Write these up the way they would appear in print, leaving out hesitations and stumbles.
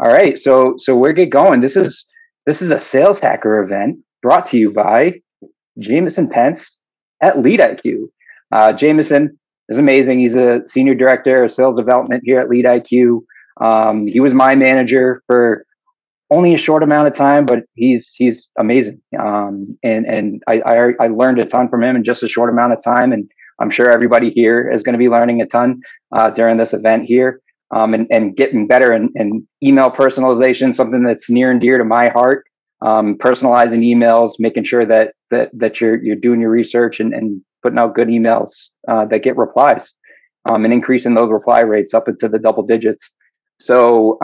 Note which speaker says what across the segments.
Speaker 1: All right, so we're get going. This is a sales hacker event brought to you by Jameson Pence at Lead IQ. Jameson is amazing. He's a senior director of sales development here at Lead IQ. He was my manager for only a short amount of time, but he's amazing. And I learned a ton from him in just a short amount of time, and I'm sure everybody here is going to be learning a ton during this event here. And getting better in email personalization, something that's near and dear to my heart. Personalizing emails, making sure that you're doing your research and putting out good emails that get replies, and increasing those reply rates up into the double digits. So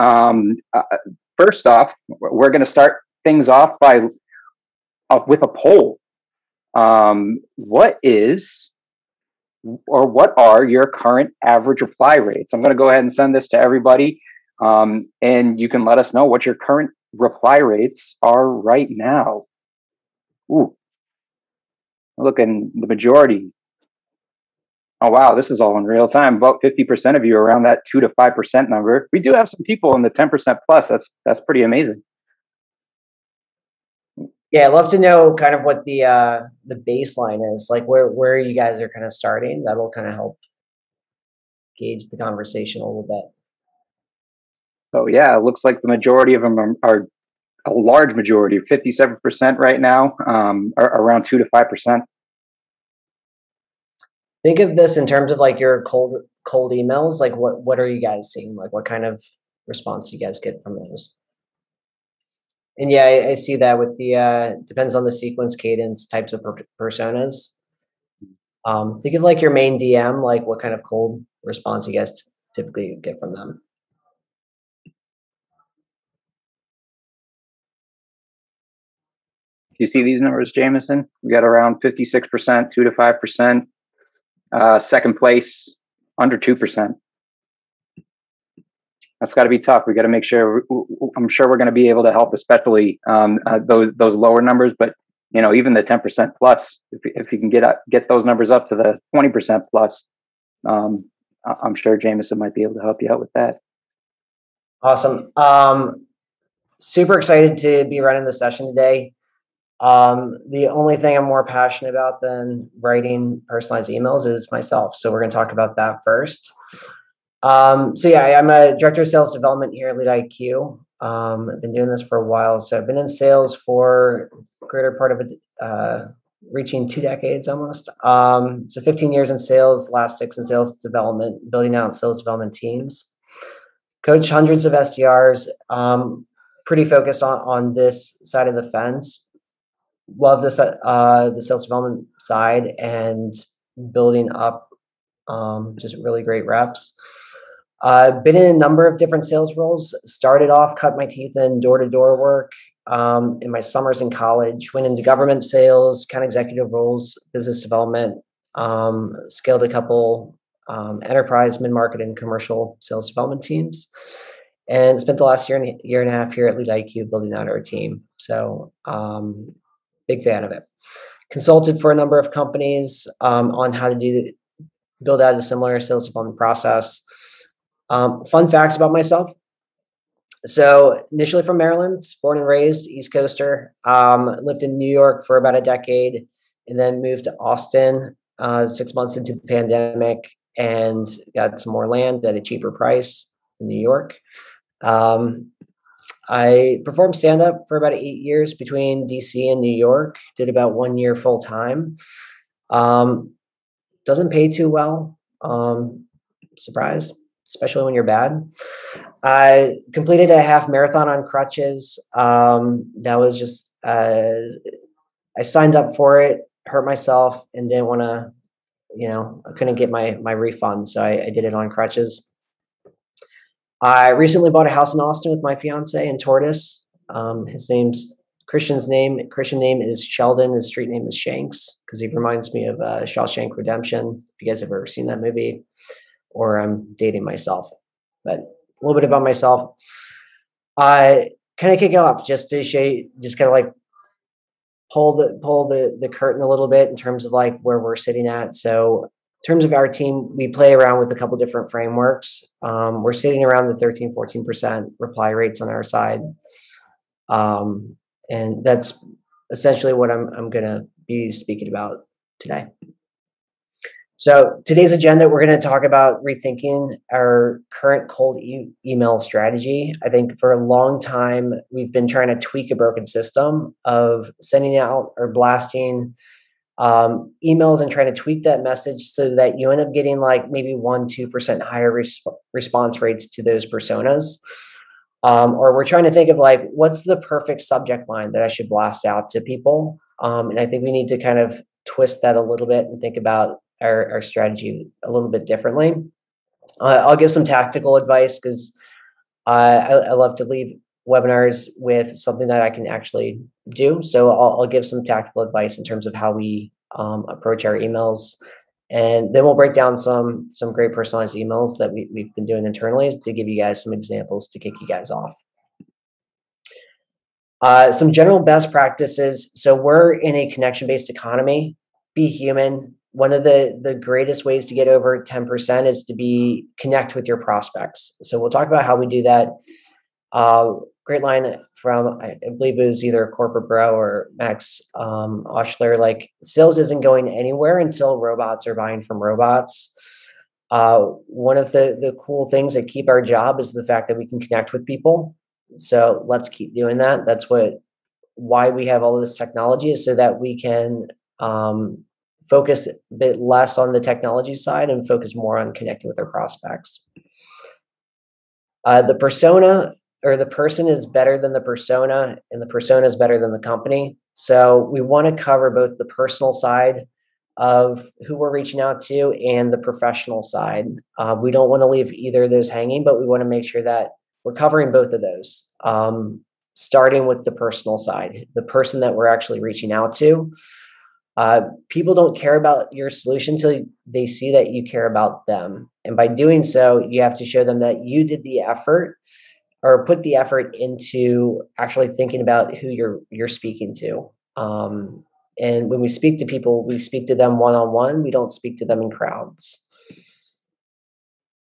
Speaker 1: first off, we're going to start things off by with a poll. What are your current average reply rates? I'm going to go ahead and send this to everybody, and you can let us know what your current reply rates are right now. Ooh, looking the majority. Oh wow, this is all in real time. About 50% of you are around that 2 to 5% number. We do have some people in the 10% plus. That's pretty amazing.
Speaker 2: Yeah, I'd love to know kind of what the baseline is, like where you guys are kind of starting. That'll kind of help gauge the conversation a little bit.
Speaker 1: So yeah, it looks like the majority of them are a large majority, 57% right now, are around 2 to 5%.
Speaker 2: Think of this in terms of like your cold emails. Like what are you guys seeing? Like what kind of response do you guys get from those? And yeah, I see that with the depends on the sequence, cadence, types of personas. Think of like your main DM, like what kind of cold response you guys typically get from them.
Speaker 1: Do you see these numbers, Jameson? We got around 56%, 2 to 5%. Second place, under 2%. That's got to be tough. We got to make sure. I'm sure we're going to be able to help, especially those lower numbers. But even the 10% plus, if you can get those numbers up to the 20% plus, I'm sure Jameson might be able to help you out with that.
Speaker 2: Awesome. Super excited to be running the session today. The only thing I'm more passionate about than writing personalized emails is myself. So we're going to talk about that first. So yeah, I'm a director of sales development here at Lead IQ. I've been doing this for a while. So I've been in sales for a greater part of it, reaching 2 decades almost. So 15 years in sales, last 6 in sales development, building out sales development teams. Coach hundreds of SDRs, pretty focused on this side of the fence. Love this, the sales development side and building up just really great reps. I've been in a number of different sales roles. Started off, cut my teeth in door-to-door work in my summers in college. Went into government sales, kind of executive roles, business development. Scaled a couple enterprise, mid-market, and commercial sales development teams. And spent the last year and a half here at Lead IQ building out our team. So big fan of it. Consulted for a number of companies on how to build out a similar sales development process. Fun facts about myself. So initially from Maryland, born and raised, East Coaster, lived in New York for about a decade and then moved to Austin 6 months into the pandemic and got some more land at a cheaper price in New York. I performed stand-up for about 8 years between DC and New York, did about 1 year full time. Doesn't pay too well. Surprise. Especially when you're bad. I completed a half marathon on crutches. That was just, I signed up for it, hurt myself, and didn't want to, I couldn't get my refund. So I did it on crutches. I recently bought a house in Austin with my fiance in Tortoise. Christian name is Sheldon. His street name is Shanks because he reminds me of Shawshank Redemption. If you guys have ever seen that movie. Or I'm dating myself, but a little bit about myself. I kind of kick it off just to just kind of like pull the curtain a little bit in terms of like where we're sitting at. So terms of our team, we play around with a couple different frameworks. We're sitting around the 13, 14% reply rates on our side. And that's essentially what I'm going to be speaking about today. So today's agenda, we're going to talk about rethinking our current cold email strategy. I think for a long time, we've been trying to tweak a broken system of sending out or blasting emails and trying to tweak that message so that you end up getting like maybe 1-2% higher response rates to those personas. Or we're trying to think of like, what's the perfect subject line that I should blast out to people? And I think we need to kind of twist that a little bit and think about our strategy a little bit differently. I'll give some tactical advice because I love to leave webinars with something that I can actually do. So I'll give some tactical advice in terms of how we approach our emails. And then we'll break down some great personalized emails that we've been doing internally to give you guys some examples to kick you guys off. Some general best practices. So we're in a connection-based economy. Be human. One of the greatest ways to get over 10% is to connect with your prospects. So we'll talk about how we do that. Great line from, I believe it was either Corporate Bro or Max Oshler, like sales isn't going anywhere until robots are buying from robots. One of the cool things that keep our job is the fact that we can connect with people. So let's keep doing that. That's why we have all of this technology, is so that we can focus a bit less on the technology side and focus more on connecting with our prospects. The persona or the person is better than the persona, and the persona is better than the company. So we want to cover both the personal side of who we're reaching out to and the professional side. We don't want to leave either of those hanging, but we want to make sure that we're covering both of those, starting with the personal side, the person that we're actually reaching out to. People don't care about your solution until they see that you care about them. And by doing so, you have to show them that you did the effort or put the effort into actually thinking about who you're speaking to. And when we speak to people, we speak to them one-on-one. We don't speak to them in crowds.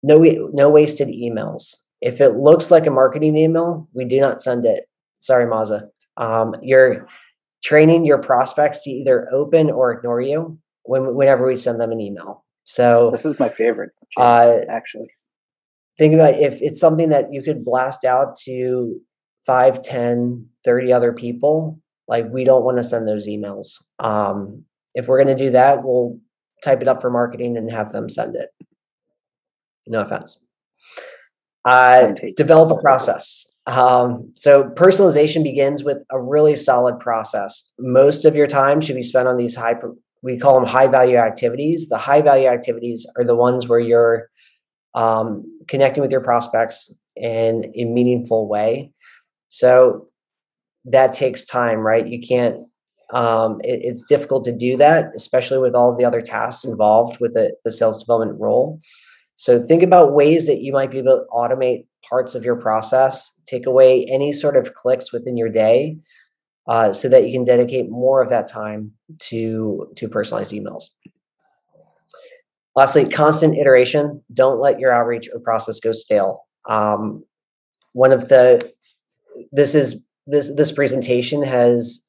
Speaker 2: No wasted emails. If it looks like a marketing email, we do not send it. Sorry, Maza. You're training your prospects to either open or ignore you whenever we send them an email. So
Speaker 1: this is my favorite, actually.
Speaker 2: Think about if it's something that you could blast out to 5, 10, 30 other people, like we don't want to send those emails. If we're going to do that, we'll type it up for marketing and have them send it. No offense. Develop a process. So personalization begins with a really solid process. Most of your time should be spent on these we call them high value activities. The high value activities are the ones where you're connecting with your prospects in a meaningful way. So that takes time, right? You can't, it's difficult to do that, especially with all the other tasks involved with the sales development role. So think about ways that you might be able to automate parts of your process, take away any sort of clicks within your day, so that you can dedicate more of that time to personalized emails. Lastly, constant iteration. Don't let your outreach or process go stale. This presentation has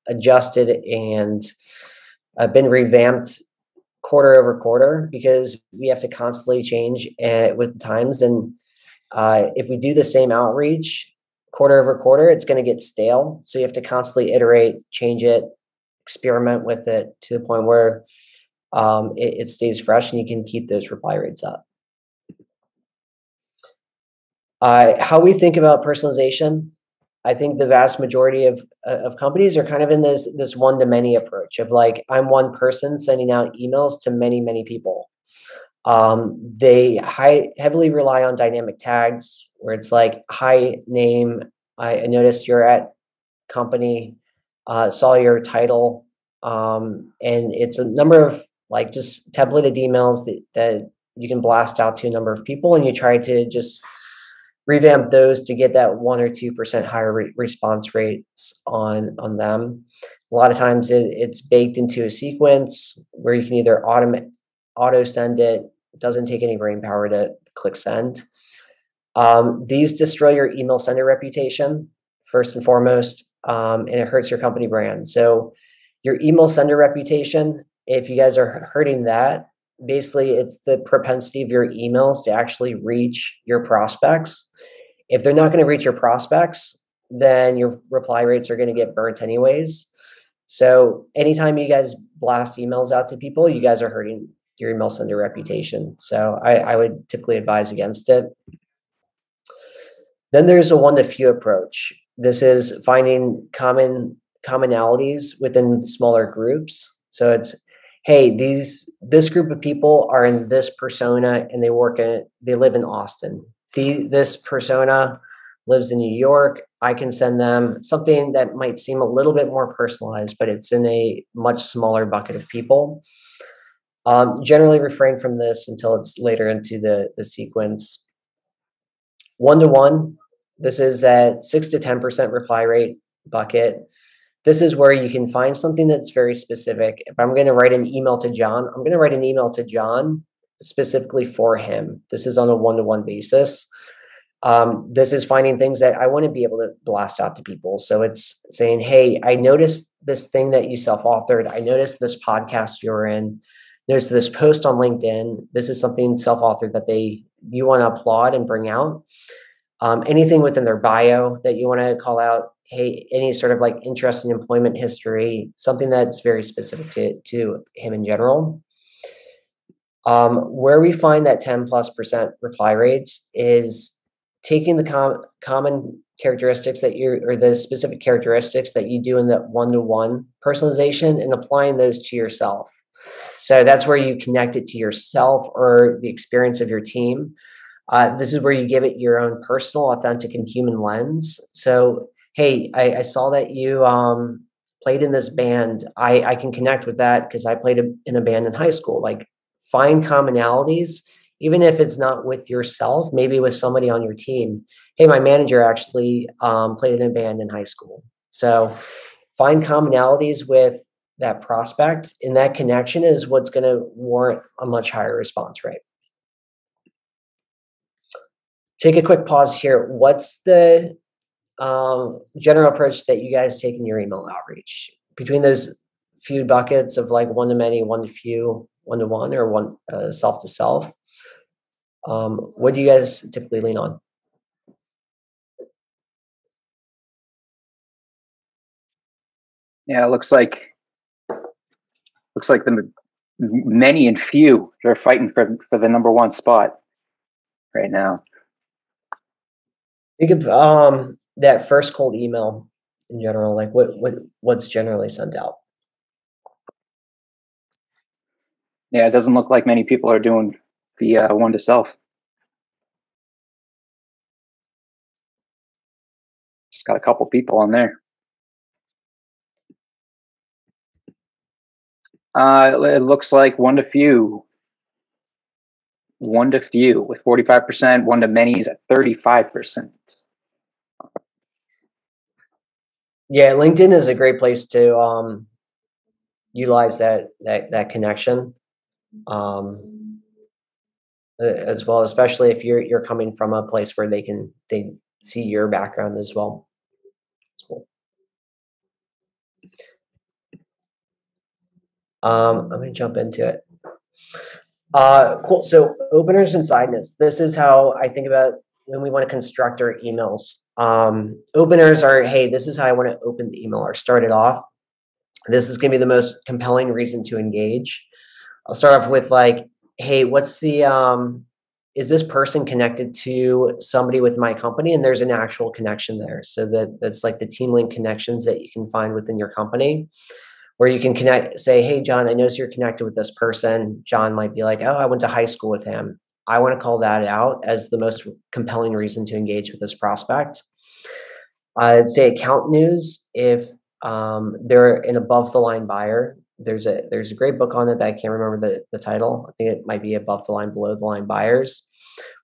Speaker 2: adjusted and been revamped quarter over quarter because we have to constantly change with the times. And if we do the same outreach quarter over quarter, it's going to get stale. So you have to constantly iterate, change it, experiment with it to the point where it stays fresh and you can keep those reply rates up. How we think about personalization, I think the vast majority of companies are kind of in this one-to-many approach of like, I'm one person sending out emails to many, many people. They heavily rely on dynamic tags where it's like, hi, name, I noticed you're at company, saw your title, and it's a number of like just templated emails that you can blast out to a number of people, and you try to just revamp those to get that 1 or 2% higher response rates on them. A lot of times it's baked into a sequence where you can either auto send it. It doesn't take any brain power to click send. These destroy your email sender reputation, first and foremost, and it hurts your company brand. So your email sender reputation, if you guys are hurting that, basically it's the propensity of your emails to actually reach your prospects. If they're not going to reach your prospects, then your reply rates are going to get burnt anyways. So anytime you guys blast emails out to people, you guys are hurting your email sender reputation. So I would typically advise against it. Then there's a one to few approach. This is finding commonalities within smaller groups. So it's, hey, this group of people are in this persona and they live in Austin. This persona lives in New York. I can send them something that might seem a little bit more personalized, but it's in a much smaller bucket of people. Generally refrain from this until it's later into the sequence. One-to-one, this is that 6 to 10% reply rate bucket. This is where you can find something that's very specific. If I'm going to write an email to John, I'm going to write an email to John specifically for him. This is on a one-to-one basis. This is finding things that I want to be able to blast out to people. So it's saying, hey, I noticed this thing that you self-authored. I noticed this podcast you're in. There's this post on LinkedIn. This is something self-authored that you want to applaud and bring out. Anything within their bio that you want to call out. Hey, any sort of like interesting employment history, something that's very specific to him in general. Where we find that 10+% reply rates is taking the common characteristics or the specific characteristics that you do in that one-to-one personalization and applying those to yourself. So that's where you connect it to yourself or the experience of your team. This is where you give it your own personal, authentic, and human lens. So, hey, I saw that you played in this band. I can connect with that because I played in a band in high school. Like, find commonalities, even if it's not with yourself, maybe with somebody on your team. Hey, my manager actually played in a band in high school. So find commonalities with that prospect, and that connection is what's going to warrant a much higher response rate. Take a quick pause here. What's the general approach that you guys take in your email outreach between those few buckets of like one to many, one to few, one to one, or one self to self? What do you guys typically lean on?
Speaker 1: Yeah, it looks like the many and few are fighting for the number one spot right now.
Speaker 2: Think of that first cold email in general, like what's generally sent out.
Speaker 1: Yeah, it doesn't look like many people are doing the one to self. Just got a couple people on there. It looks like one to few. One to few with 45%, one to many is at 35%.
Speaker 2: Yeah, LinkedIn is a great place to utilize that connection as well, especially if you're coming from a place where they see your background as well. That's cool. I'm going to jump into it. Cool. So openers and side notes. This is how I think about when we want to construct our emails. Openers are, hey, this is how I want to open the email or start it off. This is going to be the most compelling reason to engage. I'll start off with like, hey, what's the, is this person connected to somebody with my company? And there's an actual connection there. So that's like the team link connections that you can find within your company, where you can connect, say, hey, John, I notice you're connected with this person. John might be like, oh, I went to high school with him. I want to call that out as the most compelling reason to engage with this prospect. I'd say account news. If they're an above the line buyer, there's a great book on it that I can't remember the title. I think it might be Above the Line, Below the Line Buyers,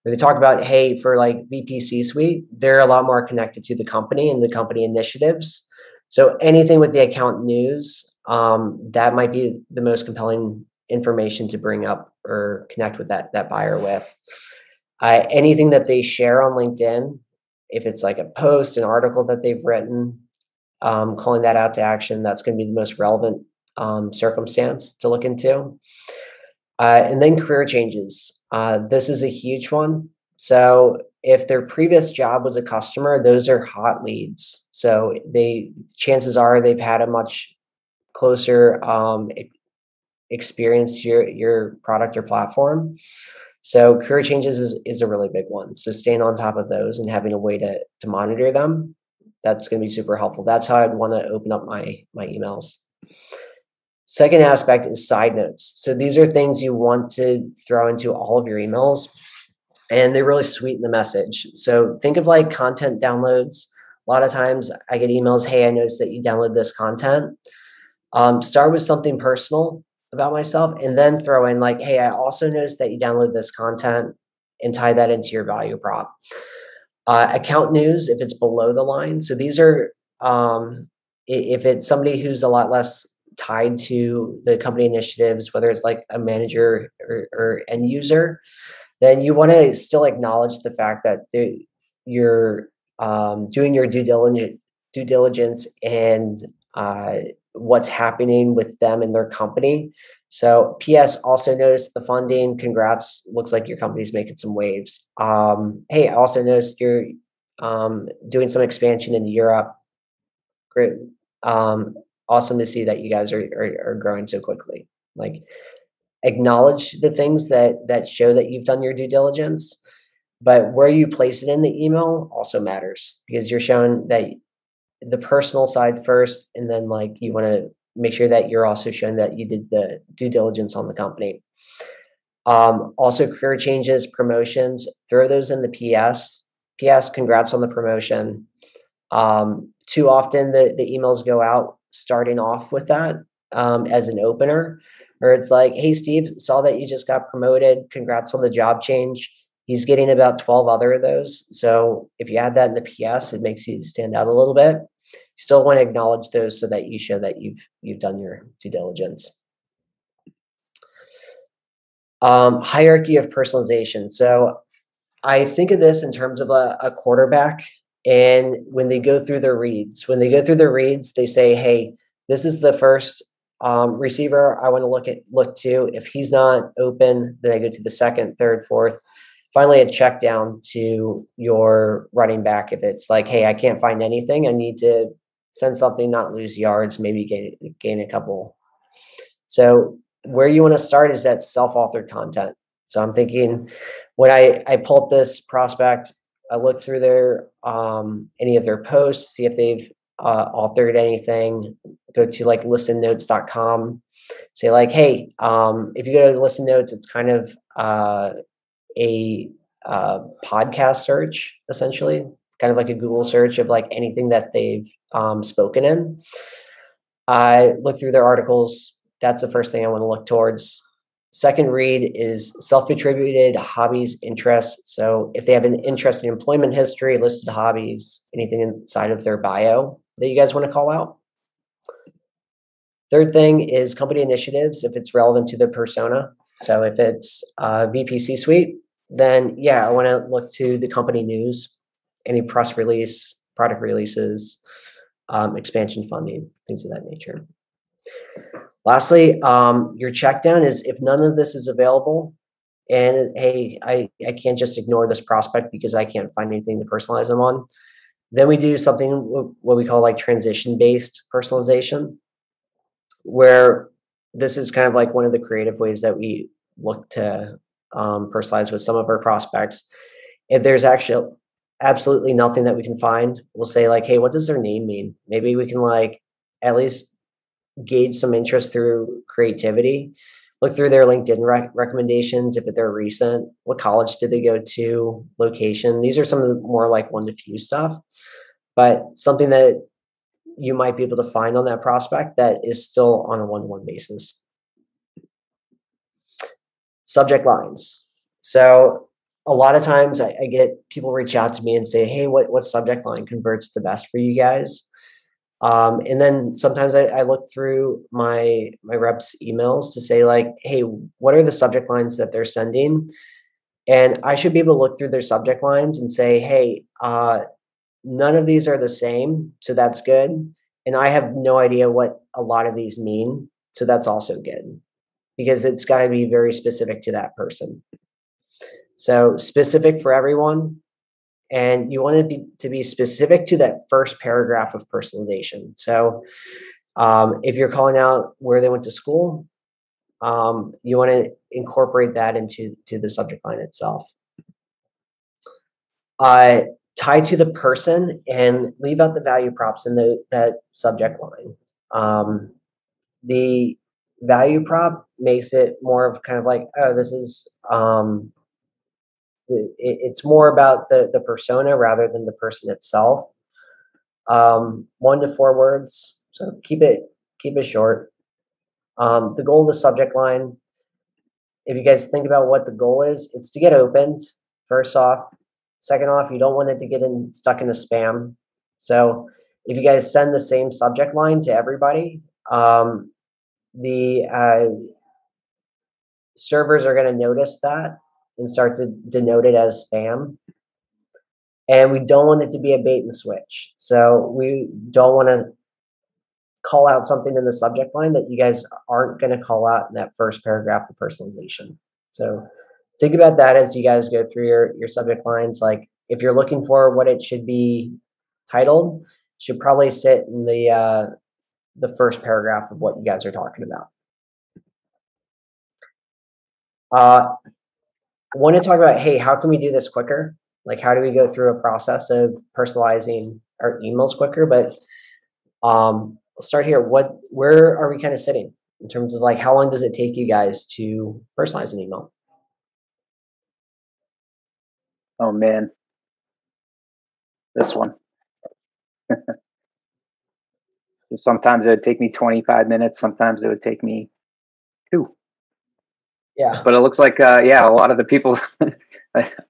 Speaker 2: where they talk about, hey, for like VP C-suite, they're a lot more connected to the company and the company initiatives. So anything with the account news, that might be the most compelling information to bring up or connect with that buyer with. Anything that they share on LinkedIn, if it's like a post, an article that they've written, calling that out to action, that's going to be the most relevant circumstance to look into. And then career changes. This is a huge one. So if their previous job was a customer, those are hot leads. So chances are they've had a much closer experience to your product or platform. So career changes is a really big one. So staying on top of those and having a way to monitor them, that's going to be super helpful. That's how I'd want to open up my emails. Second aspect is side notes. So these are things you want to throw into all of your emails, and they really sweeten the message. So think of like content downloads. A lot of times I get emails, hey, I noticed that you downloaded this content. Start with something personal about myself, and then throw in like, hey, I also noticed that you downloaded this content, and tie that into your value prop. Account news, if it's below the line. So these are, if it's somebody who's a lot less tied to the company initiatives, whether it's like a manager or end user, then you want to still acknowledge the fact that you're doing your due diligence and what's happening with them and their company. So PS, also noticed the funding. Congrats. Looks like your company's making some waves. Hey, I also noticed you're doing some expansion into Europe. Great. Awesome to see that you guys are growing so quickly. Like, acknowledge the things that show that you've done your due diligence, but where you place it in the email also matters, because you're showing that the personal side first, and then like you want to make sure that you're also showing that you did the due diligence on the company. Also career changes, promotions, throw those in the PS. PS, congrats on the promotion. Too often the emails go out starting off with that as an opener, or it's like, hey, Steve, saw that you just got promoted. Congrats on the job change. He's getting about 12 other of those. So if you add that in the PS, it makes you stand out a little bit. You still want to acknowledge those so that you show that you've done your due diligence. Hierarchy of personalization. So I think of this in terms of a quarterback, and when they go through their reads, they say, hey, this is the first receiver I want to look to. If he's not open, then I go to the second, third, fourth. Finally, a check down to your running back. If it's like, hey, I can't find anything, I need to send something, not lose yards, maybe gain a couple. So where you want to start is that self-authored content. So I'm thinking, when I pull up this prospect, I look through their any of their posts, see if they've authored anything. Go to like listennotes.com. Say like, hey, if you go to Listen Notes, it's kind of a podcast search, essentially, kind of like a Google search of like anything that they've spoken in. I look through their articles. That's the first thing I want to look towards. Second read is self-attributed hobbies, interests. So if they have an interesting employment history, listed hobbies, anything inside of their bio that you guys want to call out. Third thing is company initiatives, if it's relevant to the persona. So if it's VP C-suite, then yeah, I want to look to the company news, any press release, product releases, expansion funding, things of that nature. Lastly, your check down is if none of this is available, and hey, I can't just ignore this prospect because I can't find anything to personalize them on, then we do something what we call like transition-based personalization, where this is kind of like one of the creative ways that we look to personalize with some of our prospects. If there's actually absolutely nothing that we can find, we'll say like, hey, what does their name mean? Maybe we can like at least gauge some interest through creativity. Look through their LinkedIn recommendations, if they're recent. What college did they go to? Location. These are some of the more like one to few stuff, but something that you might be able to find on that prospect that is still on a one-to-one basis. Subject lines. So a lot of times I get people reach out to me and say, hey, what subject line converts the best for you guys? And then sometimes I look through my reps' emails to say like, hey, what are the subject lines that they're sending? And I should be able to look through their subject lines and say, hey, none of these are the same, so that's good. And I have no idea what a lot of these mean, so that's also good, because it's got to be very specific to that person. So specific for everyone, and you want to be specific to that first paragraph of personalization. So if you're calling out where they went to school, you want to incorporate that into the subject line itself. Tie to the person and leave out the value props in that subject line. The value prop makes it more of kind of like, oh, this is it's more about the persona rather than the person itself. 1 to 4 words, so keep it short. The goal of the subject line, if you guys think about what the goal is, it's to get opened, first off. Second off, you don't want it to get stuck in a spam. So if you guys send the same subject line to everybody, the servers are going to notice that and start to denote it as spam. And we don't want it to be a bait and switch. So we don't want to call out something in the subject line that you guys aren't going to call out in that first paragraph of personalization. So think about that as you guys go through your subject lines. Like if you're looking for what it should be titled, it should probably sit in the first paragraph of what you guys are talking about. I want to talk about, hey, how can we do this quicker? Like, how do we go through a process of personalizing our emails quicker? But let's start here. Where are we kind of sitting in terms of like, how long does it take you guys to personalize an email?
Speaker 1: Oh man, this one. Sometimes it would take me 25 minutes. Sometimes it would take me 2.
Speaker 2: Yeah.
Speaker 1: But it looks like, yeah, a lot of the people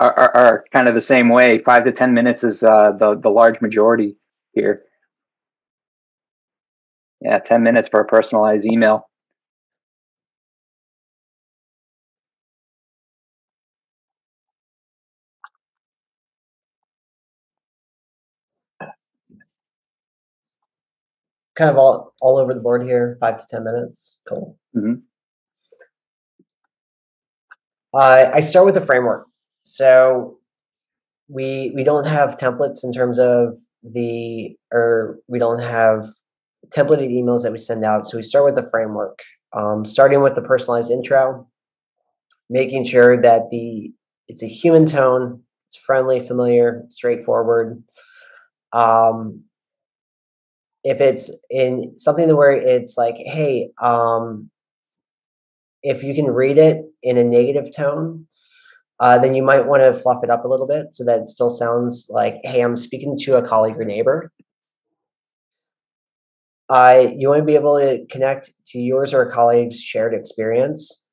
Speaker 1: are kind of the same way. 5 to 10 minutes is the large majority here. Yeah, 10 minutes for a personalized email.
Speaker 2: Kind of all over the board here, 5 to 10 minutes. Cool.
Speaker 1: Mm-hmm.
Speaker 2: I start with a framework. So we don't have templates in terms of we don't have templated emails that we send out. So we start with the framework, starting with the personalized intro, making sure that it's a human tone, it's friendly, familiar, straightforward. If it's in something where it's like, hey, if you can read it in a negative tone, then you might want to fluff it up a little bit so that it still sounds like, hey, I'm speaking to a colleague or neighbor. You want to be able to connect to yours or a colleague's shared experience.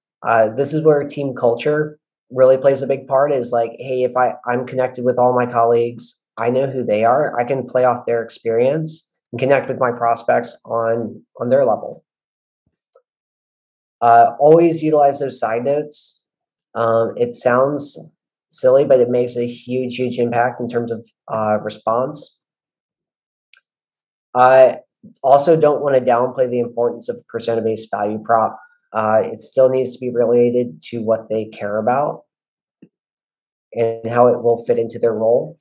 Speaker 2: This is where team culture really plays a big part, is like, hey, if I'm connected with all my colleagues, I know who they are, I can play off their experience and connect with my prospects on their level. Always utilize those side notes. It sounds silly, but it makes a huge impact in terms of response. I also don't want to downplay the importance of persona-based value prop. It still needs to be related to what they care about and how it will fit into their role.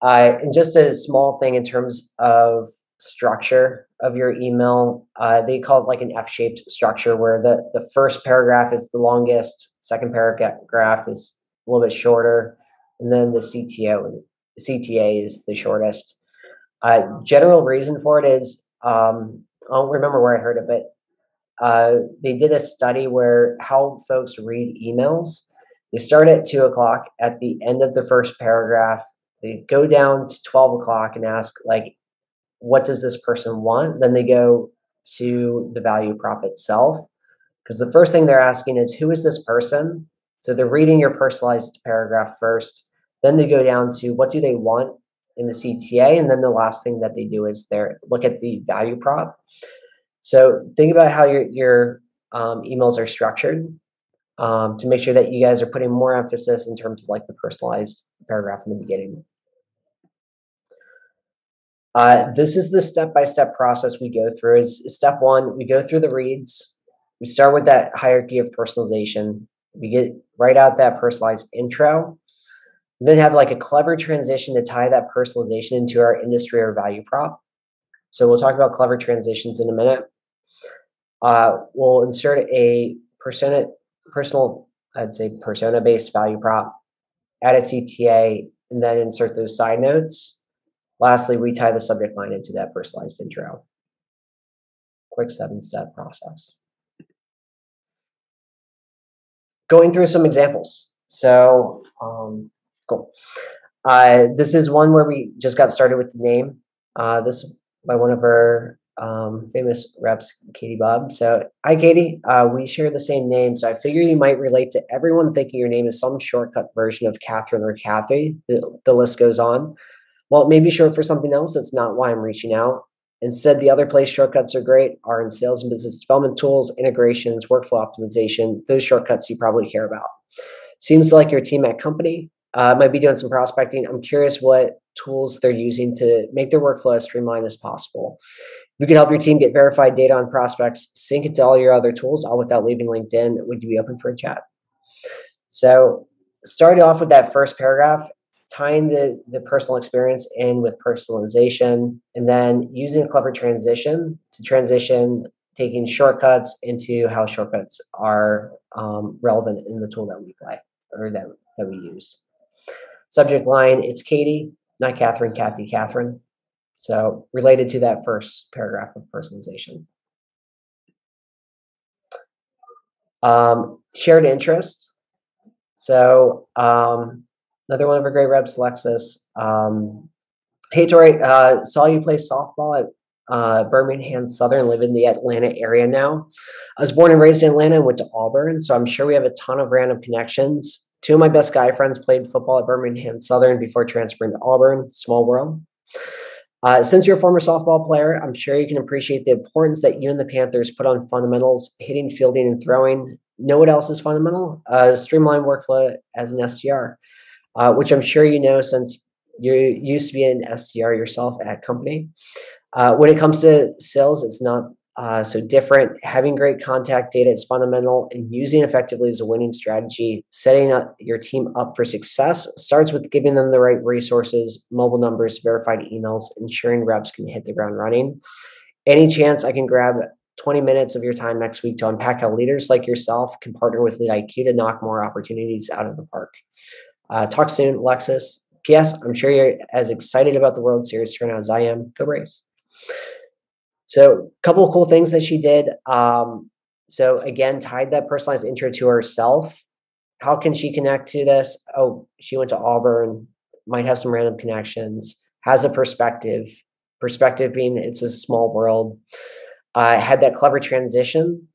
Speaker 2: And just a small thing in terms of structure of your email, they call it like an F-shaped structure, where the first paragraph is the longest, second paragraph is a little bit shorter, and then the CTA is the shortest. General reason for it is, I don't remember where I heard it, but they did a study where how folks read emails. They start at 2 o'clock at the end of the first paragraph. They go down to 12 o'clock and ask, like, what does this person want? Then they go to the value prop itself, because the first thing they're asking is, who is this person? So they're reading your personalized paragraph first. Then they go down to, what do they want? in the CTA. And then the last thing that they do is they look at the value prop. So think about how your emails are structured to make sure that you guys are putting more emphasis in terms of like the personalized paragraph in the beginning. This is the step-by-step process we go through. Is step one, we go through the reads. We start with that hierarchy of personalization. We get right out that personalized intro. Then have like a clever transition to tie that personalization into our industry or value prop. So we'll talk about clever transitions in a minute. We'll insert a persona-based value prop, add a CTA, and then insert those side notes. Lastly, we tie the subject line into that personalized intro. Quick 7-step process. Going through some examples. So, cool. This is one where we just got started with the name. This is by one of our famous reps, Katie Bob. So, hi, Katie. We share the same name, so I figure you might relate to everyone thinking your name is some shortcut version of Catherine or Kathy. The list goes on. Well, it may be short for something else. That's not why I'm reaching out. Instead, the other place shortcuts are great are in sales and business development tools, integrations, workflow optimization, those shortcuts you probably care about. Seems like your team at company might be doing some prospecting. I'm curious what tools they're using to make their workflow as streamlined as possible. If you could help your team get verified data on prospects, sync it to all your other tools, all without leaving LinkedIn, would you be open for a chat? So starting off with that first paragraph, tying the personal experience in with personalization, and then using a clever transition to transition, taking shortcuts into how shortcuts are relevant in the tool that we play or that we use. Subject line, it's Katie, not Catherine, Kathy, Catherine. So related to that first paragraph of personalization. Shared interest. So another one of our great reps, Alexis. Hey, Tori, saw you play softball at Birmingham Southern, live in the Atlanta area now. I was born and raised in Atlanta and went to Auburn, so I'm sure we have a ton of random connections. Two of my best guy friends played football at Birmingham Southern before transferring to Auburn. Small world. Since you're a former softball player, I'm sure you can appreciate the importance that you and the Panthers put on fundamentals, hitting, fielding, and throwing. Know what else is fundamental? Streamline workflow as an SDR, which I'm sure you know since you used to be an SDR yourself at company. When it comes to sales, it's not so different. Having great contact data is fundamental, and using effectively is a winning strategy. Setting up your team up for success starts with giving them the right resources, mobile numbers, verified emails, ensuring reps can hit the ground running. Any chance I can grab 20 minutes of your time next week to unpack how leaders like yourself can partner with LeadIQ to knock more opportunities out of the park. Talk soon, Alexis. P.S. I'm sure you're as excited about the World Series turnout as I am. Go Braves. So a couple of cool things that she did. So again, tied that personalized intro to herself. How can she connect to this? Oh, she went to Auburn, might have some random connections, has a perspective being it's a small world, had that clever transition.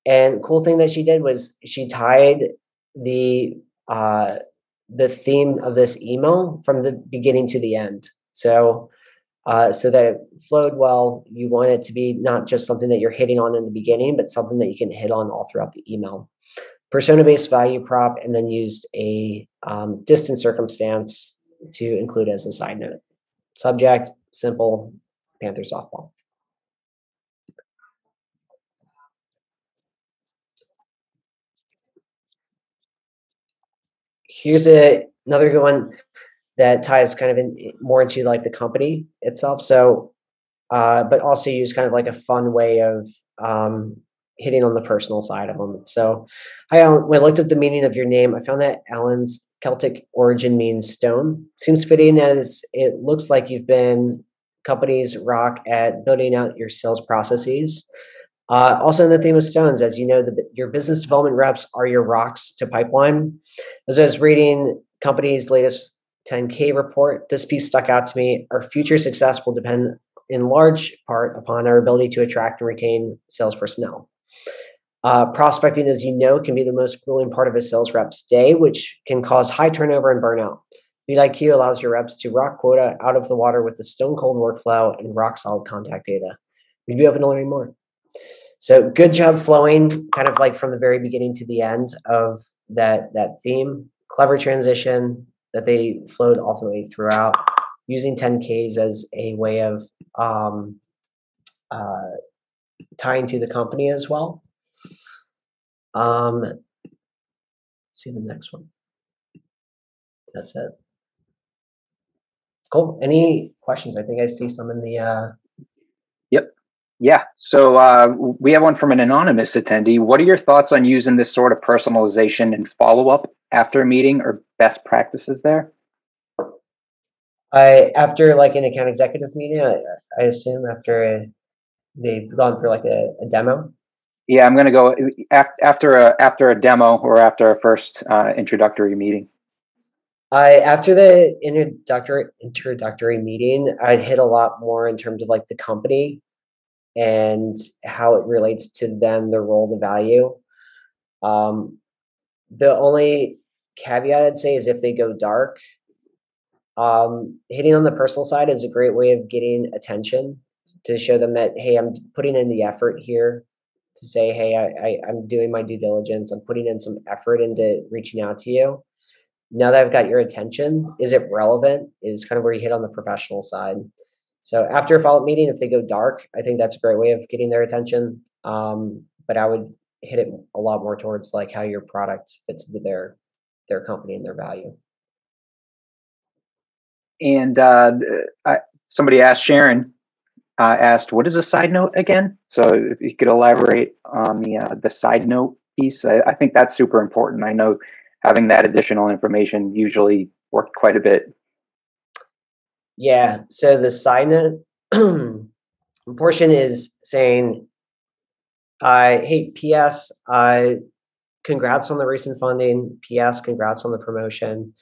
Speaker 2: And cool thing that she did was she tied the theme of this email from the beginning to the end. So that it flowed well. You want it to be not just something that you're hitting on in the beginning, but something that you can hit on all throughout the email. Persona-based value prop, and then used a distant circumstance to include as a side note. Subject, simple, Panther softball. Here's another good one that ties kind of more into like the company itself. So, but also use kind of like a fun way of hitting on the personal side of them. So, hi, Alan. When I looked up the meaning of your name, I found that Alan's Celtic origin means stone. Seems fitting as it looks like you've been companies rock at building out your sales processes. Also in the theme of stones, as you know, your business development reps are your rocks to pipeline. As I was reading company's latest 10K report, this piece stuck out to me. Our future success will depend in large part upon our ability to attract and retain sales personnel. Prospecting, as you know, can be the most grueling part of a sales rep's day, which can cause high turnover and burnout. Lead IQ allows your reps to rock quota out of the water with a stone cold workflow and rock solid contact data. We'd be open to learning more. So good job flowing kind of like from the very beginning to the end of that theme. Clever transition that they flowed all the way throughout, using 10Ks as a way of tying to the company as well. See the next one. That's it. Cool. Any questions? I think I see some in the.
Speaker 1: Yep. Yeah. So we have one from an anonymous attendee. What are your thoughts on using this sort of personalization and follow-up after a meeting, or best practices there?
Speaker 2: After like an account executive meeting, I assume after they've gone through like a demo.
Speaker 1: Yeah, I'm going to go after a demo or after a first introductory meeting.
Speaker 2: After the introductory meeting, I'd hit a lot more in terms of like the company and how it relates to them, their role, the value. The only caveat I'd say is if they go dark, hitting on the personal side is a great way of getting attention to show them that, hey, I'm putting in the effort here to say, hey, I'm doing my due diligence. I'm putting in some effort into reaching out to you. Now that I've got your attention, is it relevant? Is kind of where you hit on the professional side. So after a follow-up meeting, if they go dark, I think that's a great way of getting their attention. But I would hit it a lot more towards like how your product fits into their company and their value.
Speaker 1: And somebody asked, Sharon asked, what is a side note again? So if you could elaborate on the side note piece, I think that's super important. I know having that additional information usually worked quite a bit.
Speaker 2: Yeah. So the side note portion is saying, hey, P.S. Congrats on the recent funding. P.S. Congrats on the promotion.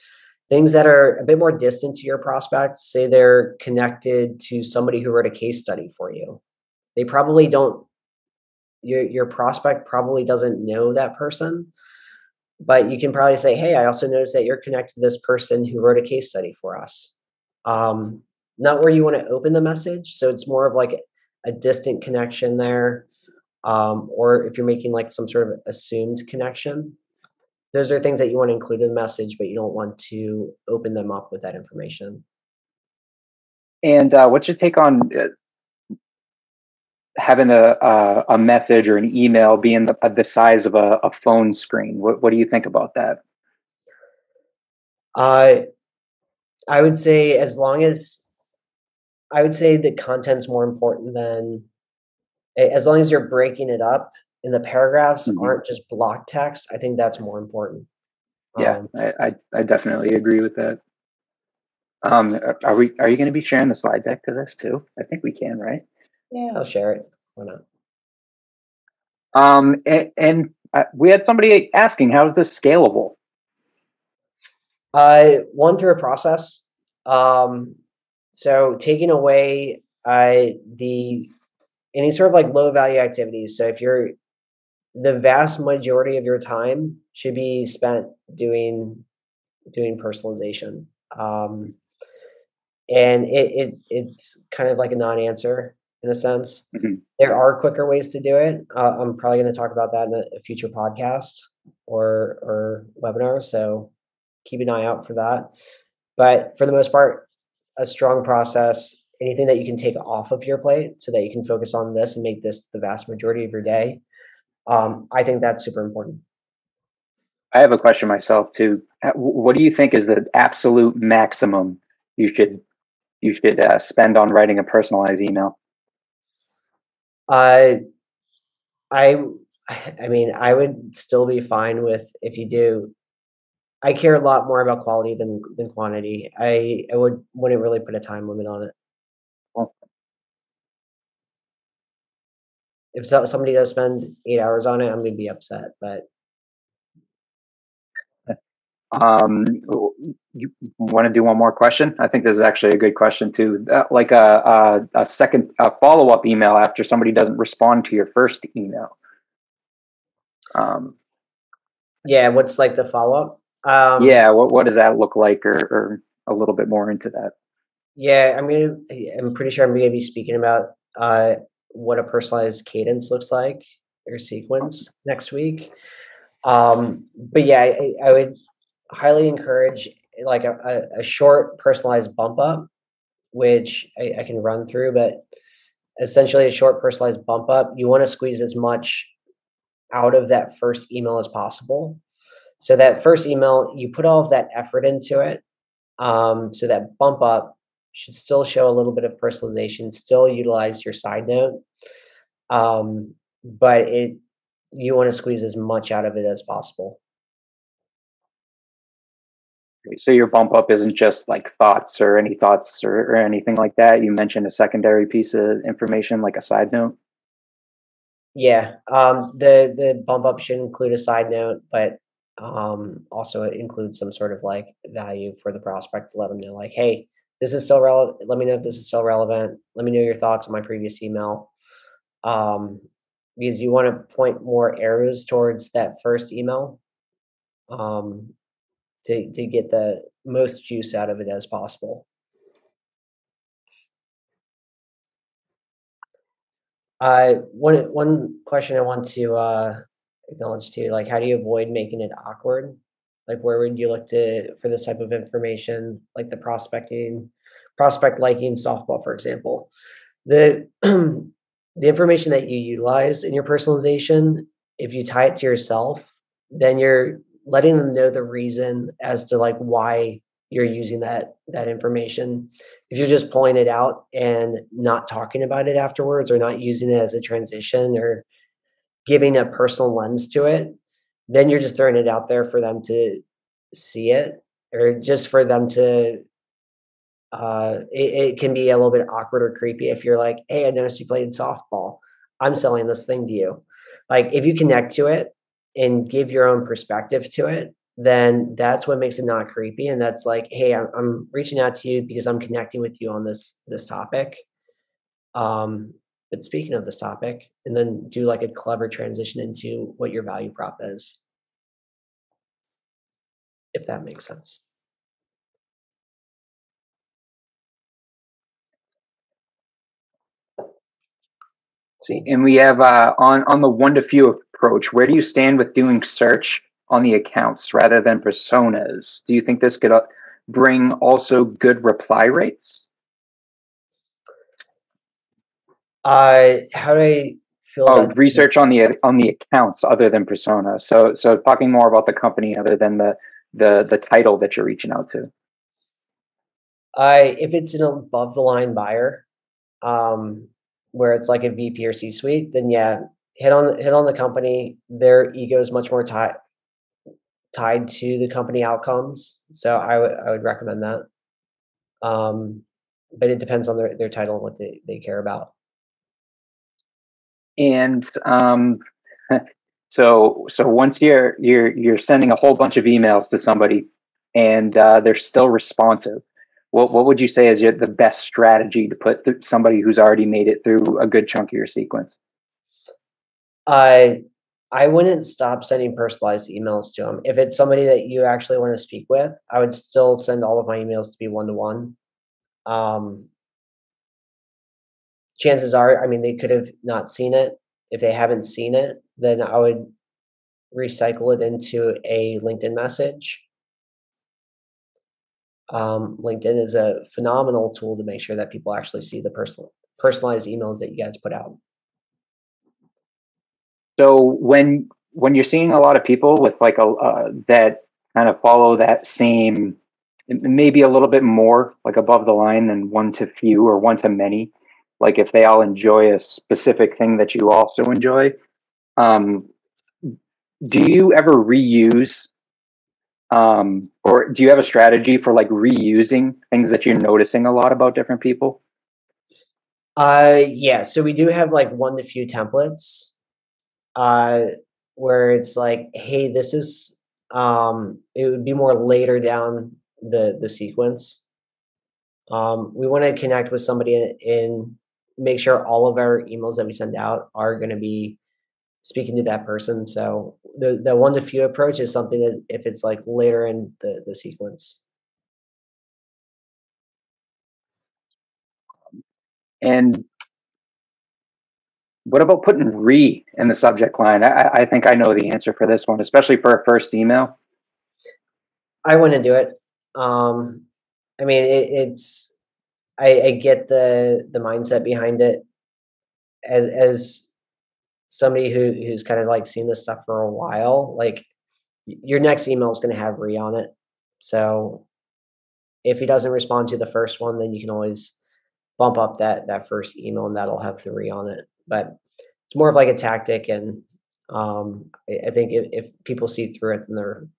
Speaker 2: Things that are a bit more distant to your prospects, say they're connected to somebody who wrote a case study for you. They probably don't, your prospect probably doesn't know that person, but you can probably say, hey, I also noticed that you're connected to this person who wrote a case study for us. Not where you want to open the message. So it's more of like a distant connection there. Or if you're making like some sort of assumed connection, those are things that you want to include in the message, but you don't want to open them up with that information.
Speaker 1: And what's your take on having a message or an email being the size of a phone screen? What do you think about that?
Speaker 2: I would say I would say the content's more important than, as long as you're breaking it up and the paragraphs aren't just block text. I think that's more important.
Speaker 1: Yeah, I definitely agree with that. Are you going to be sharing the slide deck to this too? I think we can, right?
Speaker 2: Yeah, I'll share it. Why not?
Speaker 1: And we had somebody asking, how is this scalable?
Speaker 2: One, through a process. So taking away any sort of like low value activities. So if the vast majority of your time should be spent doing personalization. And it's kind of like a non-answer in a sense. There are quicker ways to do it. I'm probably going to talk about that in a future podcast or webinar. So keep an eye out for that. But for the most part, a strong process, anything that you can take off of your plate so that you can focus on this and make this the vast majority of your day. I think that's super important.
Speaker 1: I have a question myself too. What do you think is the absolute maximum you should spend on writing a personalized email?
Speaker 2: I mean, I would still be fine with if you do. I care a lot more about quality than quantity. I wouldn't really put a time limit on it.
Speaker 1: Well,
Speaker 2: if somebody does spend 8 hours on it, I'm going to be upset. But
Speaker 1: you want to do one more question? I think this is actually a good question too. Like a second follow-up email after somebody doesn't respond to your first email.
Speaker 2: Yeah, what's like the follow-up?
Speaker 1: Yeah, what does that look like? Or a little bit more into that.
Speaker 2: Yeah, I'm pretty sure I'm gonna be speaking about what a personalized cadence looks like or sequence next week. But yeah, I would highly encourage like a short personalized bump up, which I can run through, but essentially a short personalized bump up. You want to squeeze as much out of that first email as possible. So that first email, you put all of that effort into it. So that bump up should still show a little bit of personalization, still utilize your side note. But you want to squeeze as much out of it as possible.
Speaker 1: So your bump up isn't just like thoughts or any thoughts or anything like that. You mentioned a secondary piece of information like a side note.
Speaker 2: Yeah. The bump up should include a side note, but also it includes some sort of like value for the prospect to let them know, like, hey, this is still relevant. Let me know if this is still relevant. Let me know your thoughts on my previous email. Um, because you want to point more arrows towards that first email, um, to get the most juice out of it as possible. One question I want to acknowledge too, like how do you avoid making it awkward? Like where would you look to for this type of information, like the prospect liking softball, for example? The the information that you utilize in your personalization, if you tie it to yourself, then you're letting them know the reason as to like why you're using that information. If you're just pulling it out and not talking about it afterwards or not using it as a transition or giving a personal lens to it, then you're just throwing it out there for them to see it or just for them to it can be a little bit awkward or creepy if you're like, hey, I noticed you played softball. I'm selling this thing to you. Like if you connect to it and give your own perspective to it, then that's what makes it not creepy. And that's like, hey, I'm reaching out to you because I'm connecting with you on this topic. Um, but speaking of this topic, and then do like a clever transition into what your value prop is, if that makes sense.
Speaker 1: See, and we have on the one to few approach. Where do you stand with doing search on the accounts rather than personas? Do you think this could bring also good reply rates?
Speaker 2: How do I feel
Speaker 1: Oh,
Speaker 2: about
Speaker 1: research on the accounts other than persona. So talking more about the company other than the title that you're reaching out to.
Speaker 2: if it's an above the line buyer, um, where it's like a VP or C suite, then yeah, hit on the company. Their ego is much more tied to the company outcomes. So I would recommend that. Um, but it depends on their title and what they care about.
Speaker 1: And so once you're sending a whole bunch of emails to somebody and they're still responsive, what would you say is the best strategy to put somebody who's already made it through a good chunk of your sequence?
Speaker 2: I wouldn't stop sending personalized emails to them. If it's somebody that you actually want to speak with, I would still send all of my emails to be one to one. Chances are, I mean, they could have not seen it. If they haven't seen it, then I would recycle it into a LinkedIn message. LinkedIn is a phenomenal tool to make sure that people actually see the personalized emails that you guys put out.
Speaker 1: So when you're seeing a lot of people with like a that kind of follow that same, maybe a little bit more like above the line than one to few or one to many, like if they all enjoy a specific thing that you also enjoy, um, do you ever reuse, or do you have a strategy for like reusing things that you're noticing a lot about different people?
Speaker 2: Yeah, so we do have like one to few templates, uh, where it's like, hey, this is, it would be more later down the sequence. We want to connect with somebody in make sure all of our emails that we send out are going to be speaking to that person. So the one to few approach is something that if it's like later in the sequence.
Speaker 1: And what about putting "re" in the subject line? I think I know the answer for this one, especially for a first email.
Speaker 2: I wouldn't do it. I mean, it's I get the mindset behind it as somebody who's kind of like seen this stuff for a while. Like your next email is going to have "re" on it, so if he doesn't respond to the first one, then you can always bump up that first email, and that'll have the "re" on it. But it's more of like a tactic, and I think if people see through it, then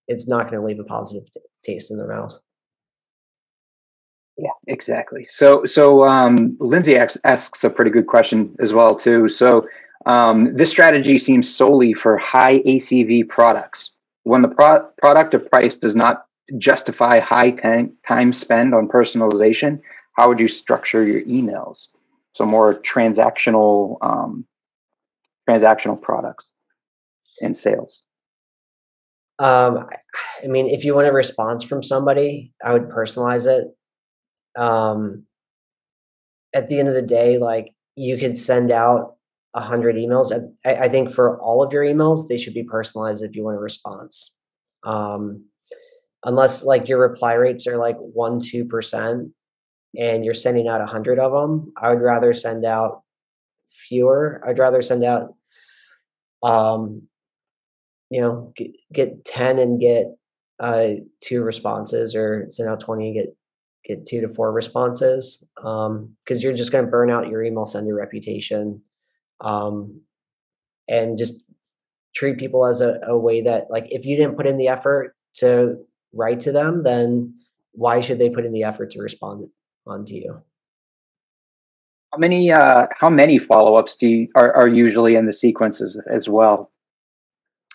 Speaker 2: it's not going to leave a positive taste in their mouth.
Speaker 1: Yeah, exactly. So Lindsay asks a pretty good question as well too. So this strategy seems solely for high ACV products. When the product or price does not justify high time spend on personalization, how would you structure your emails? So more transactional products and sales.
Speaker 2: I mean, if you want a response from somebody, I would personalize it. Um, at the end of the day, like you could send out 100 emails. I think for all of your emails, they should be personalized if you want a response. Um, unless like your reply rates are like 1-2% and you're sending out 100 of them, I would rather send out fewer. I'd rather send out um, get 10 and get 2 responses, or send out 20 and get 2 to 4 responses, because you're just going to burn out your email sender reputation, um, and just treat people as a way that, like, if you didn't put in the effort to write to them, then why should they put in the effort to respond on to you?
Speaker 1: How many follow-ups are usually in the sequences as well?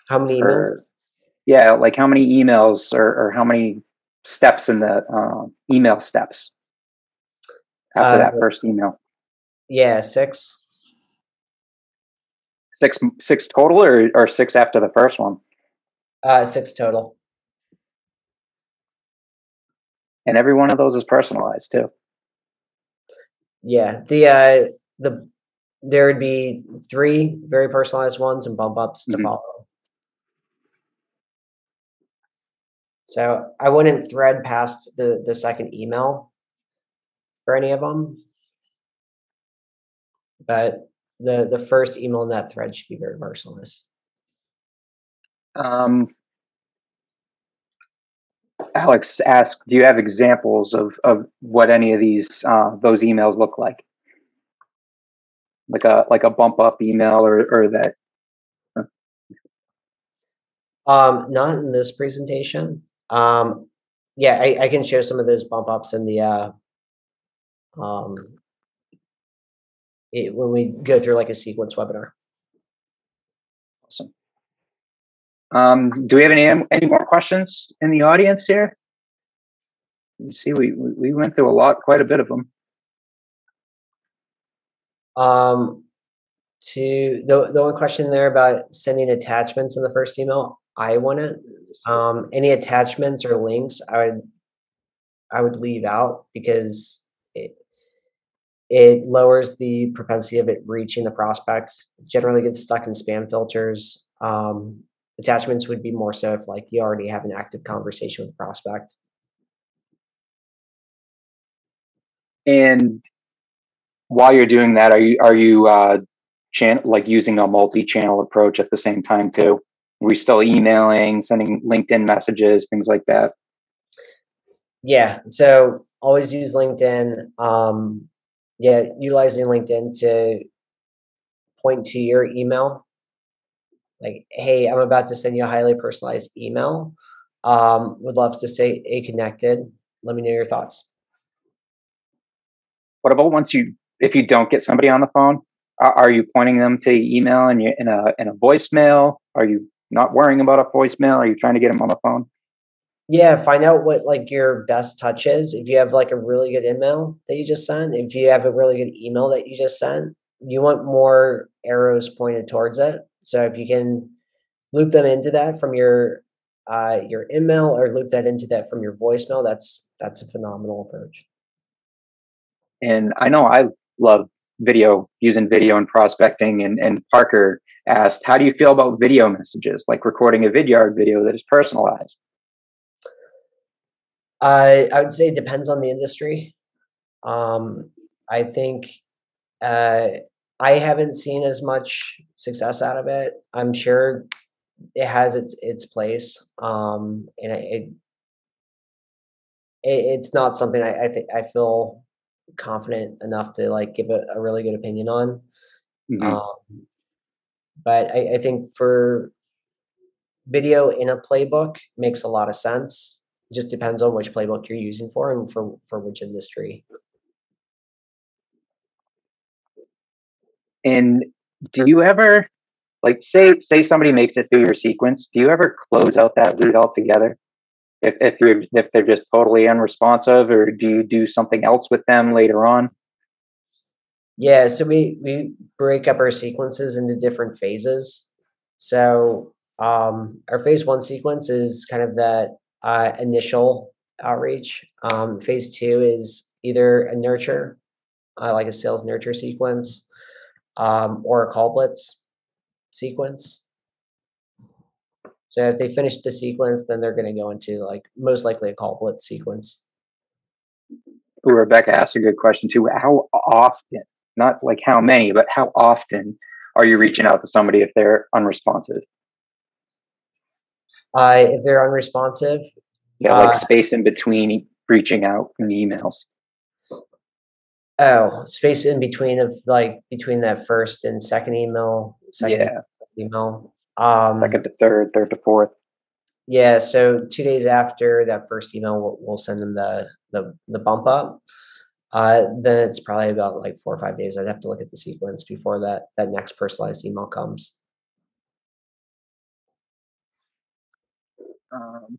Speaker 2: How many emails?
Speaker 1: For Yeah, like how many emails or how many steps in the email steps after
Speaker 2: Uh,
Speaker 1: that first email?
Speaker 2: yeah, 6.
Speaker 1: Six total, or six after the first one?
Speaker 2: 6 total.
Speaker 1: And every one of those is personalized too.
Speaker 2: Yeah, the there would be 3 very personalized ones and bump ups to
Speaker 1: Hmm.
Speaker 2: follow. So I wouldn't thread past the second email for any of them, but the first email in that thread should be very personalized.
Speaker 1: Um, Alex asked, "Do you have examples of what any of those emails look like? Like a bump up email or that?"
Speaker 2: Not in this presentation. Yeah, I can show some of those bump ups in the um, when we go through like a sequence webinar.
Speaker 1: Awesome. Do we have any more questions in the audience here? You see, we went through quite a bit of them.
Speaker 2: To the one question there about sending attachments in the first email, I wouldn't. Any attachments or links, I would leave out, because it lowers the propensity of it reaching the prospects. Generally gets stuck in spam filters. Attachments would be more so if like you already have an active conversation with the prospect.
Speaker 1: And while you're doing that, are you like using a multi-channel approach at the same time too? Are we still emailing, sending LinkedIn messages, things like that?
Speaker 2: Yeah, so always use LinkedIn. Yeah, utilizing LinkedIn to point to your email, like, hey, I'm about to send you a highly personalized email. Would love to stay connected. Let me know your thoughts.
Speaker 1: What about if you don't get somebody on the phone? Are you pointing them to email and you in a voicemail? Are you not worrying about a voicemail? Are you trying to get them on the phone?
Speaker 2: Yeah, find out what like your best touch is. If you have like a really good email that you just sent, if you have a really good email that you just sent, you want more arrows pointed towards it. So if you can loop them into that from your email, or loop that into that from your voicemail, that's a phenomenal approach.
Speaker 1: And I know I love using video and prospecting. And Parker asked, how do you feel about video messages, like recording a vidyard video that is personalized?
Speaker 2: I would say it depends on the industry. I think I haven't seen as much success out of it. I'm sure it has its place, and it's not something I think I feel confident enough to like give a really good opinion on.
Speaker 1: Mm-hmm.
Speaker 2: Um, but I think for video in a playbook makes a lot of sense. It just depends on which playbook you're using for and for which industry.
Speaker 1: And do you ever, like, say somebody makes it through your sequence, do you ever close out that lead altogether? If they're just totally unresponsive, or do you do something else with them later on?
Speaker 2: Yeah, so we break up our sequences into different phases. So our phase one sequence is kind of that initial outreach. Phase two is either a nurture, like a sales nurture sequence, or a call blitz sequence. So if they finish the sequence, then they're going to go into like most likely a call blitz sequence.
Speaker 1: Ooh, Rebecca asked a good question too. How often, not like how many, but how often are you reaching out to somebody if they're unresponsive?
Speaker 2: If they're unresponsive,
Speaker 1: Yeah, like space in between reaching out in emails.
Speaker 2: oh, space in between of like between that first and second email,
Speaker 1: Yeah,
Speaker 2: email.
Speaker 1: second to third, third to fourth.
Speaker 2: Yeah, so 2 days after that first email, we'll send them the bump up. Then it's probably about like 4 or 5 days. I'd have to look at the sequence before that next personalized email comes.
Speaker 1: Um,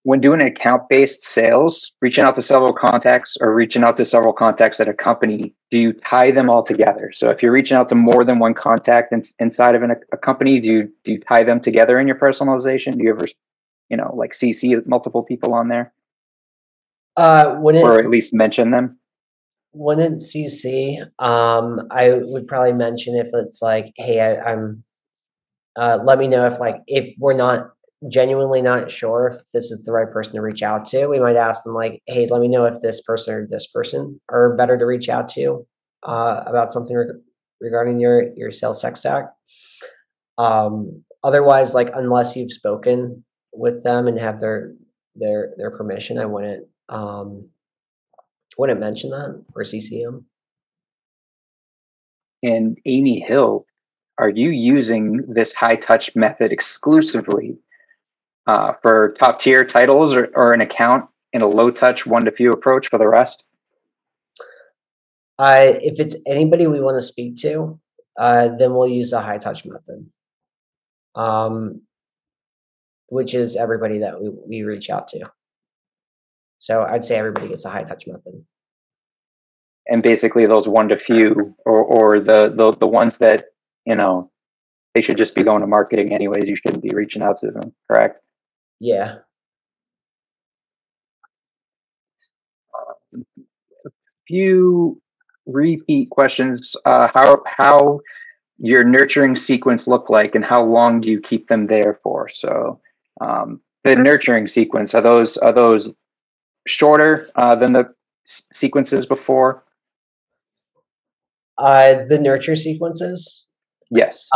Speaker 1: when doing account-based sales, reaching out to several contacts or reaching out to several contacts at a company, do you tie them all together? So if you're reaching out to more than one contact inside of a company, do you tie them together in your personalization? Do you ever, like CC multiple people on there, or at least mention them?
Speaker 2: Wouldn't CC. I would probably mention if it's like, hey, I'm let me know if we're not genuinely not sure if this is the right person to reach out to. We might ask them like, hey, let me know if this person or this person are better to reach out to about something regarding your sales tech stack. Otherwise, like unless you've spoken with them and have their permission, I wouldn't mention that or CC them.
Speaker 1: And Amy Hill, are you using this high touch method exclusively for top tier titles, or an account in a low touch one to few approach for the rest?
Speaker 2: If it's anybody we want to speak to, then we'll use a high touch method, which is everybody that we reach out to. So I'd say everybody gets a high touch method.
Speaker 1: And basically those one to few, or the ones that, they should just be going to marketing anyways. You shouldn't be reaching out to them, correct?
Speaker 2: Yeah.
Speaker 1: Few repeat questions. How your nurturing sequence look like, and how long do you keep them there for? So the nurturing sequence, are those shorter than the sequences before?
Speaker 2: The nurture sequences.
Speaker 1: Yes.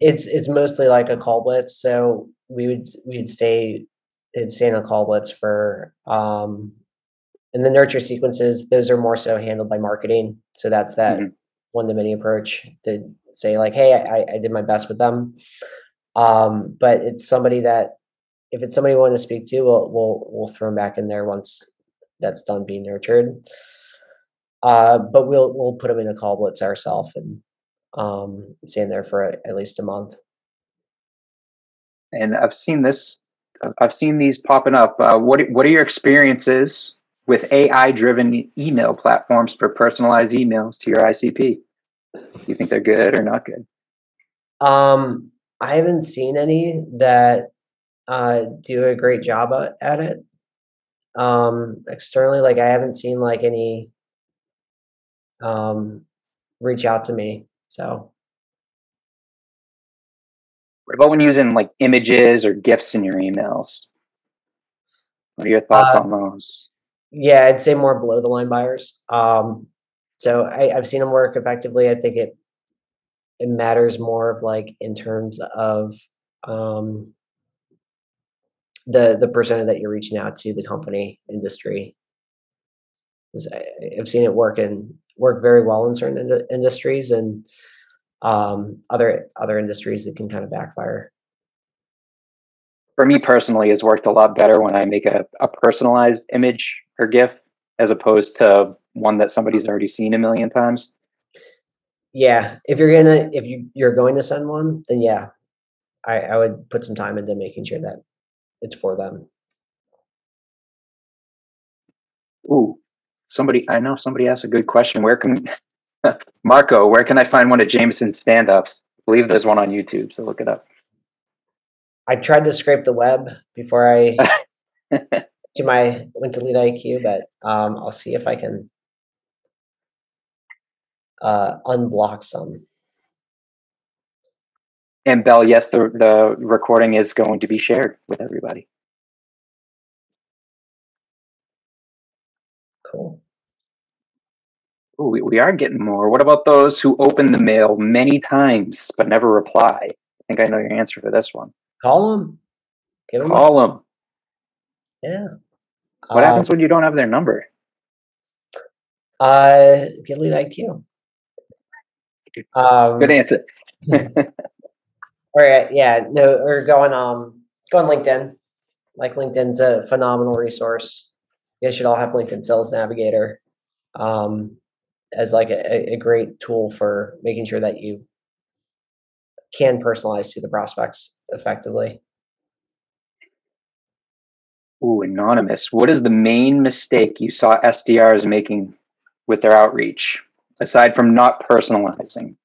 Speaker 2: It's mostly like a call blitz. So it'd stay in a call blitz for and the nurture sequences, those are more so handled by marketing. So that's that one to many approach to say like, hey, I did my best with them. But it's somebody that if it's somebody we want to speak to, we'll throw them back in there once that's done being nurtured. But we'll put them in a call blitz ourselves and stay in there for at least a month.
Speaker 1: And I've seen these popping up. What are your experiences with AI-driven email platforms for personalized emails to your ICP? Do you think they're good or not good?
Speaker 2: I haven't seen any that do a great job at it. Externally, like I haven't seen like any reach out to me. So
Speaker 1: What about when using like images or GIFs in your emails? What are your thoughts on those?
Speaker 2: yeah, I'd say more below the line buyers. So I've seen them work effectively. I think it matters more of like in terms of um, the persona that you're reaching out to, the company, industry. Because I've seen it work very well in certain industries, and other industries that can kind of backfire.
Speaker 1: For me personally, it's worked a lot better when I make a personalized image or GIF as opposed to one that somebody's already seen a million times.
Speaker 2: Yeah, if you're going to send one, then yeah, I would put some time into making sure that it's for them.
Speaker 1: Ooh, I know somebody asked a good question. Where can Marco, where can I find one of Jameson's stand-ups? I believe there's one on YouTube, so look it up.
Speaker 2: I tried to scrape the web before I went to Lead IQ, but I'll see if I can unblock some.
Speaker 1: And Belle, yes, the recording is going to be shared with everybody.
Speaker 2: Cool.
Speaker 1: Ooh, we are getting more. What about those who open the mail many times but never reply? I think I know your answer for this one.
Speaker 2: Call them. Give them.
Speaker 1: Call them.
Speaker 2: Yeah.
Speaker 1: What happens when you don't have their number?
Speaker 2: Get Lead IQ.
Speaker 1: Good answer.
Speaker 2: Or yeah, no, or go on LinkedIn. Like LinkedIn's a phenomenal resource. You guys should all have LinkedIn Sales Navigator as like a great tool for making sure that you can personalize to the prospects effectively.
Speaker 1: Ooh, anonymous. What is the main mistake you saw SDRs making with their outreach, aside from not personalizing?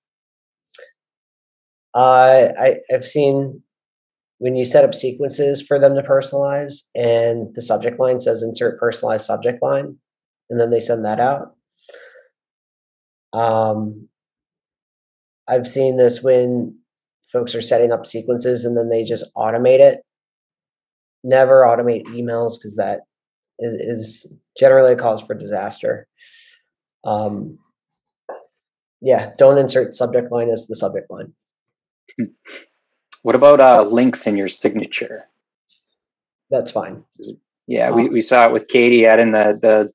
Speaker 2: I've seen when you set up sequences for them to personalize and the subject line says insert personalized subject line, and then they send that out. I've seen this when folks are setting up sequences and then they just automate it. Never automate emails because that is generally a cause for disaster. Yeah, don't insert subject line as the subject line.
Speaker 1: What about links in your signature?
Speaker 2: That's fine.
Speaker 1: Yeah, we saw it with Katie adding her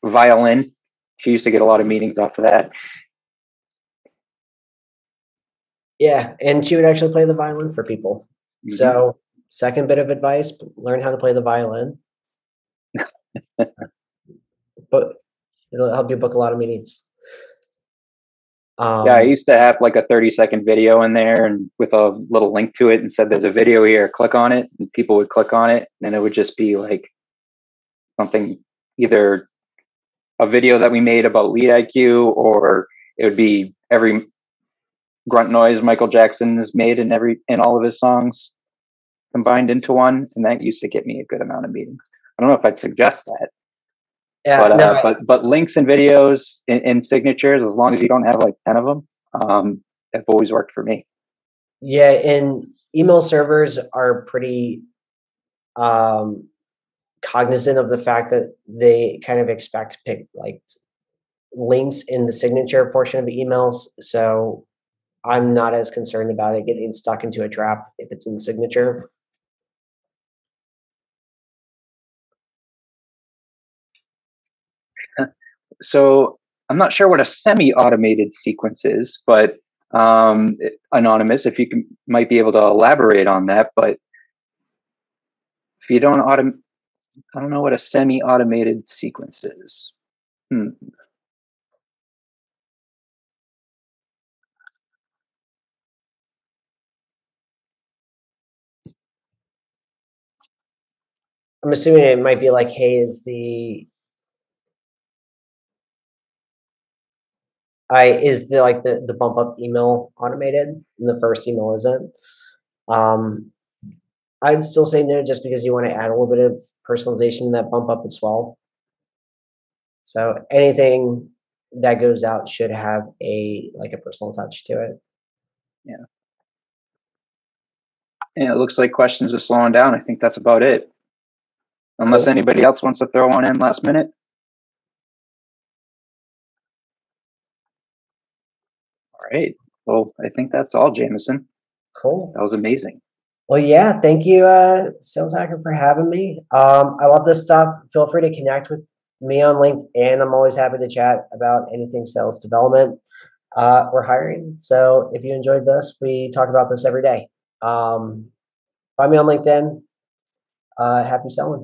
Speaker 1: violin. She used to get a lot of meetings off of that.
Speaker 2: Yeah, and she would actually play the violin for people. Mm-hmm. So, second bit of advice: learn how to play the violin. But it'll help you book a lot of meetings.
Speaker 1: Yeah, I used to have like a 30-second video in there and with a little link to it and said there's a video here, click on it, and people would click on it, and it would just be like something, either a video that we made about Lead IQ, or it would be every grunt noise Michael Jackson has made in all of his songs combined into one, and that used to get me a good amount of meetings. I don't know if I'd suggest that. Yeah, but links and videos in signatures, as long as you don't have like 10 of them, have always worked for me.
Speaker 2: Yeah, and email servers are pretty cognizant of the fact that they kind of expect like links in the signature portion of the emails. So I'm not as concerned about it getting stuck into a trap if it's in the signature.
Speaker 1: So I'm not sure what a semi-automated sequence is, but anonymous, if you might be able to elaborate on that. But if you don't I don't know what a semi-automated sequence is. I'm
Speaker 2: assuming it might be like, hey, is the bump up email automated and the first email isn't. I'd still say no, just because you want to add a little bit of personalization, that bump up and swell. So anything that goes out should have a personal touch to it.
Speaker 1: Yeah. And it looks like questions are slowing down. I think that's about it. Unless
Speaker 2: Cool.
Speaker 1: anybody else wants to throw one in last minute. All right. Well, I think that's all, Jameson.
Speaker 2: Cool.
Speaker 1: That was amazing.
Speaker 2: Well, yeah, thank you, Sales Hacker, for having me. I love this stuff. Feel free to connect with me on LinkedIn. I'm always happy to chat about anything sales development or hiring. So if you enjoyed this, we talk about this every day. Find me on LinkedIn. Happy selling.